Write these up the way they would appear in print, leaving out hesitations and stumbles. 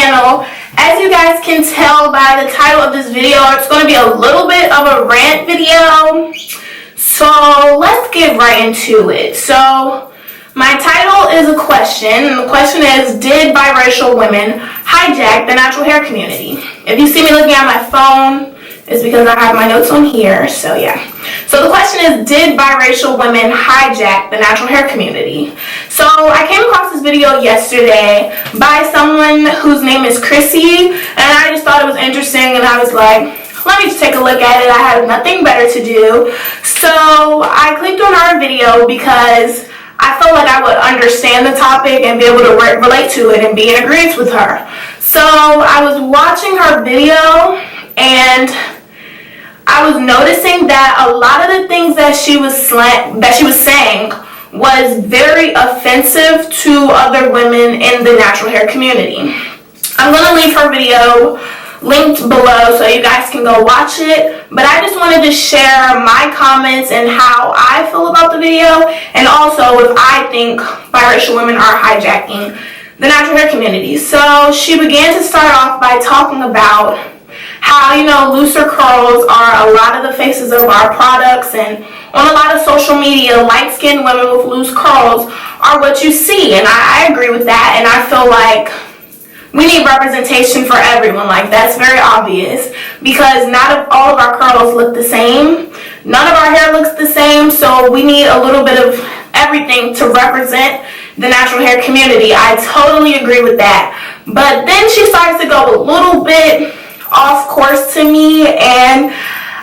channel. As you guys can tell by the title of this video, it's going to be a little bit of a rant video. So let's get right into it. So my title is a question, and the question is, did biracial women hijack the natural hair community? If you see me looking at my phone, it's because I have my notes on here, so yeah. So the question is, did biracial women hijack the natural hair community? So I came across this video yesterday by someone whose name is Chrissie, and I just thought it was interesting, and I was like, let me just take a look at it. I had nothing better to do. So I clicked on her video because I felt like I would understand the topic and be able to relate to it and be in agreement with her. So I was watching her video, and I was noticing that a lot of the things that she was saying was very offensive to other women in the natural hair community. I'm going to leave her video linked below so you guys can go watch it, but I just wanted to share my comments and how I feel about the video, and also if I think biracial women are hijacking the natural hair community. So she began to start off by talking about how, you know, looser curls are a lot of the faces of our products, and on a lot of social media, light-skinned women with loose curls are what you see, and I agree with that, and I feel like we need representation for everyone. Like, that's very obvious, because not all of our curls look the same. None of our hair looks the same, so we need a little bit of everything to represent the natural hair community. I totally agree with that. But then she starts to go a little bit off course to me, and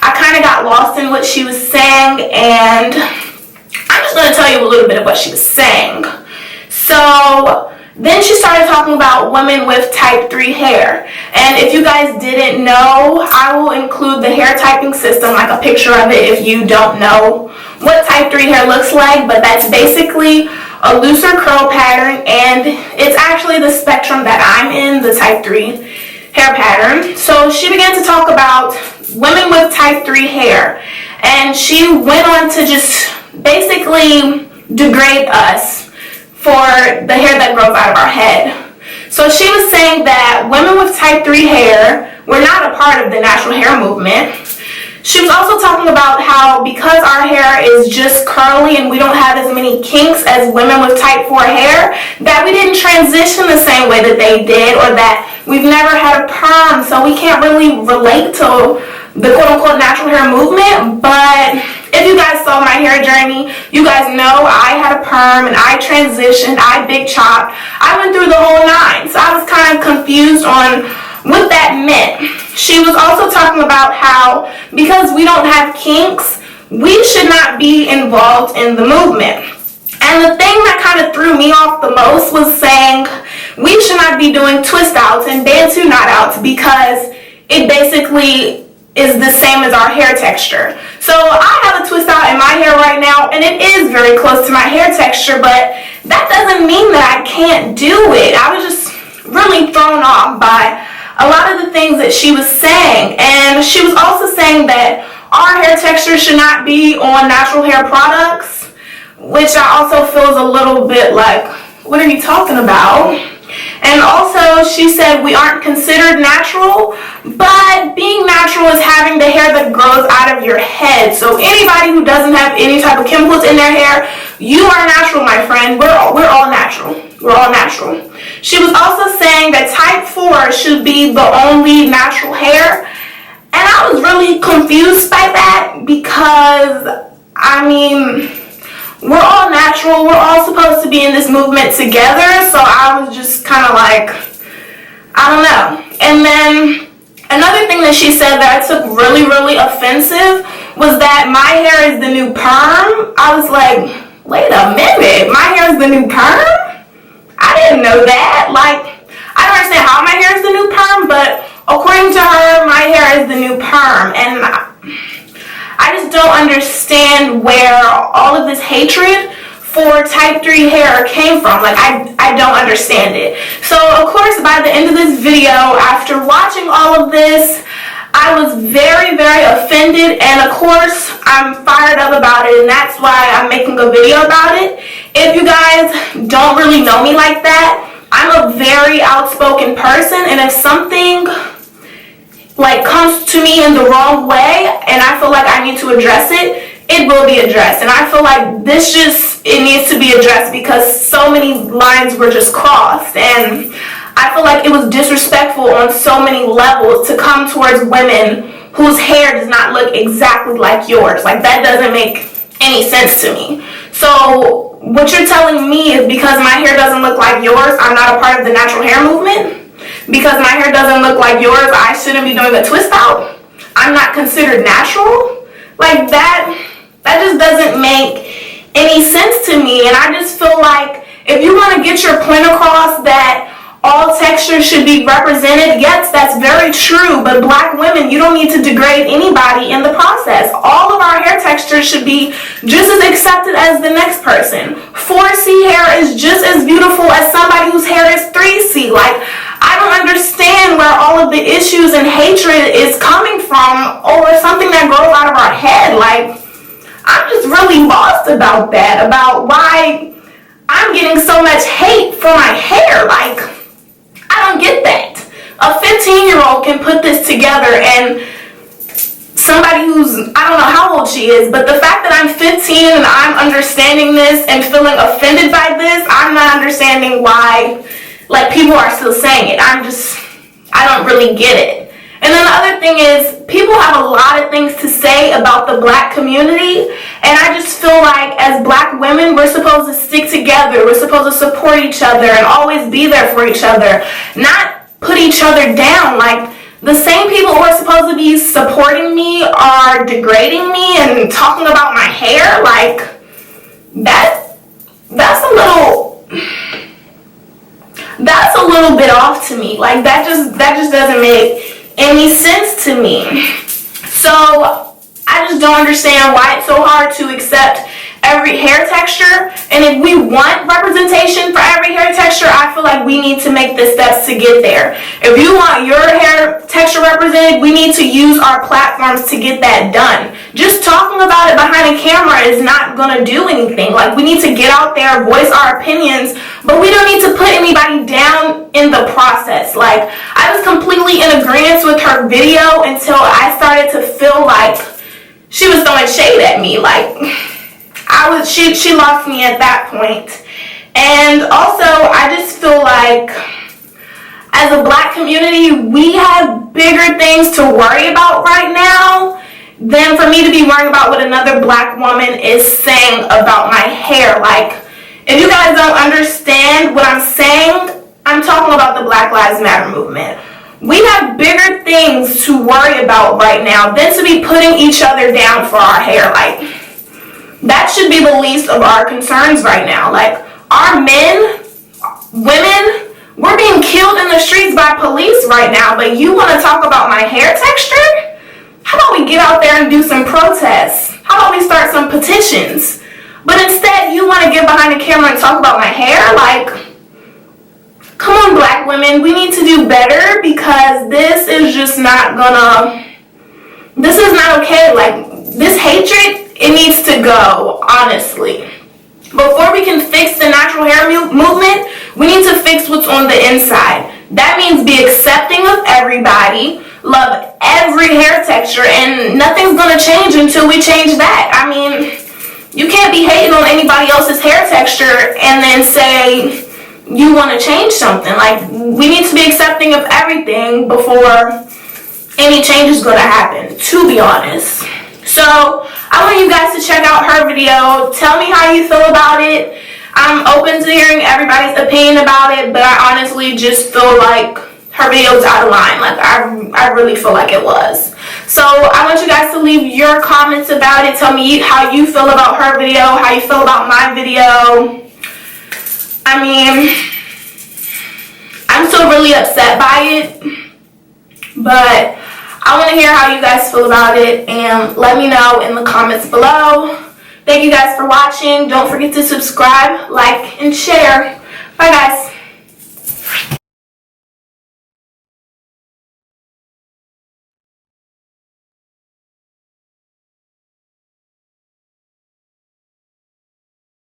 I kind of got lost in what she was saying, and I'm just going to tell you a little bit of what she was saying. So then she started talking about women with type 3 hair, and if you guys didn't know, I will include the hair typing system, like a picture of it, if you don't know what type 3 hair looks like. But that's basically a looser curl pattern, and it's actually the spectrum that I'm in, the type 3 hair pattern. So she began to talk about women with type 3 hair, and she went on to just basically degrade us for the hair that grows out of our head. So she was saying that women with type 3 hair were not a part of the natural hair movement. She was also talking about how because our hair is just curly and we don't have as many kinks as women with type 4 hair, that we didn't transition the same way that they did, or that we've never had a perm, so we can't really relate to the quote-unquote natural hair movement. But if you guys saw my hair journey, you guys know I had a perm and I transitioned, I big chopped, I went through the whole nine. So I was kind of confused on what that meant. She was also talking about how because we don't have kinks, we should not be involved in the movement. And the thing that kind of threw me off the most was saying we should not be doing twist outs and bantu knot outs because it basically is the same as our hair texture. So I have a twist out in my hair right now, and it is very close to my hair texture, but that doesn't mean that I can't do it. I was just really thrown off by a lot of the things that she was saying. And she was also saying that our hair texture should not be on natural hair products, which I also feel is a little bit like, what are you talking about? And also she said we aren't considered natural, but being natural is having the hair that grows out of your head. So anybody who doesn't have any type of chemicals in their hair, you are natural, my friend. We're all natural. We're all natural. She was also saying that type 4 should be the only natural hair, and I was really confused by that because, I mean, we're all natural, we're all supposed to be in this movement together, so I was just kind of like, I don't know. And then another thing that she said that I took really, really offensive was that my hair is the new perm. I was like, wait a minute, my hair is the new perm? I didn't know that. Like, I don't understand how my hair is the new perm, but according to her, my hair is the new perm, and I just don't understand where all of this hatred for type 3 hair came from. Like, I don't understand it. So, of course, by the end of this video, after watching all of this, I was very, very offended, and of course, I'm fired up about it, and that's why I'm making a video about it. If you guys don't really know me like that, I'm a very outspoken person, and if something like comes to me in the wrong way and I feel like I need to address it, it will be addressed. And I feel like it needs to be addressed because so many lines were just crossed, and I feel like it was disrespectful on so many levels to come towards women whose hair does not look exactly like yours. Like, that doesn't make any sense to me. So what you're telling me is because my hair doesn't look like yours, I'm not a part of the natural hair movement? Because my hair doesn't look like yours, I shouldn't be doing a twist out? I'm not considered natural? Like, that just doesn't make any sense to me. And I just feel like if you want to get your point across that all textures should be represented, yes, that's very true, but black women, you don't need to degrade anybody in the process. All of our hair textures should be just as accepted as the next person. 4C hair is just as beautiful as somebody whose hair is 3C. Like, I don't understand where all of the issues and hatred is coming from over something that grows out of our head. Like, I'm just really lost about that, about why I'm getting so much hate for my hair. Like, I don't get that. A 15-year-old can put this together, and somebody who's, I don't know how old she is, but the fact that I'm 15 and I'm understanding this and feeling offended by this, I'm not understanding why, like, people are still saying it. I don't really get it. And then the other thing is, people have a lot of things to say about the black community, and I just feel like as black women, we're supposed to stick together, we're supposed to support each other and always be there for each other, not put each other down. Like, the same people who are supposed to be supporting me are degrading me and talking about my hair. Like, that's a little bit off to me. Like, that just doesn't make any sense to me. So I just don't understand why it's so hard to accept every hair texture. And if we want representation for every hair texture, I feel like we need to make the steps to get there. If you want your hair texture represented, we need to use our platforms to get that done. Just talking about it behind a camera is not going to do anything. Like, we need to get out there, voice our opinions, but we don't need to put anybody down in the process. Like, I was completely in agreement with her video until I started to feel like she was throwing shade at me. Like, she lost me at that point. And also, I just feel like as a black community, we have bigger things to worry about right now than for me to be worrying about what another black woman is saying about my hair. Like, if you guys don't understand what I'm saying, I'm talking about the Black Lives Matter movement. We have bigger things to worry about right now than to be putting each other down for our hair. Like, that should be the least of our concerns right now. Like, our men, women, we're being killed in the streets by police right now, but you want to talk about my hair texture? How about we get out there and do some protests? How about we start some petitions? But instead, you want to get behind the camera and talk about my hair? Like, come on, black women, we need to do better, because this is just not this is not okay. Like, this hatred, it needs to go, honestly. Before we can fix the natural hair movement, we need to fix what's on the inside. That means be accepting of everybody, love every hair texture, and nothing's gonna change until we change that. I mean, you can't be hating on anybody else's hair texture and then say you want to change something. Like, we need to be accepting of everything before any change is going to happen, to be honest. So I want you guys to check out her video. Tell me how you feel about it. I'm open to hearing everybody's opinion about it, but I honestly just feel like her video was out of line. Like, I really feel like it was. So I want you guys to leave your comments about it. Tell me how you feel about her video, how you feel about my video. I mean, I'm still really upset by it, but I want to hear how you guys feel about it, and let me know in the comments below. Thank you guys for watching. Don't forget to subscribe, like, and share. Bye, guys.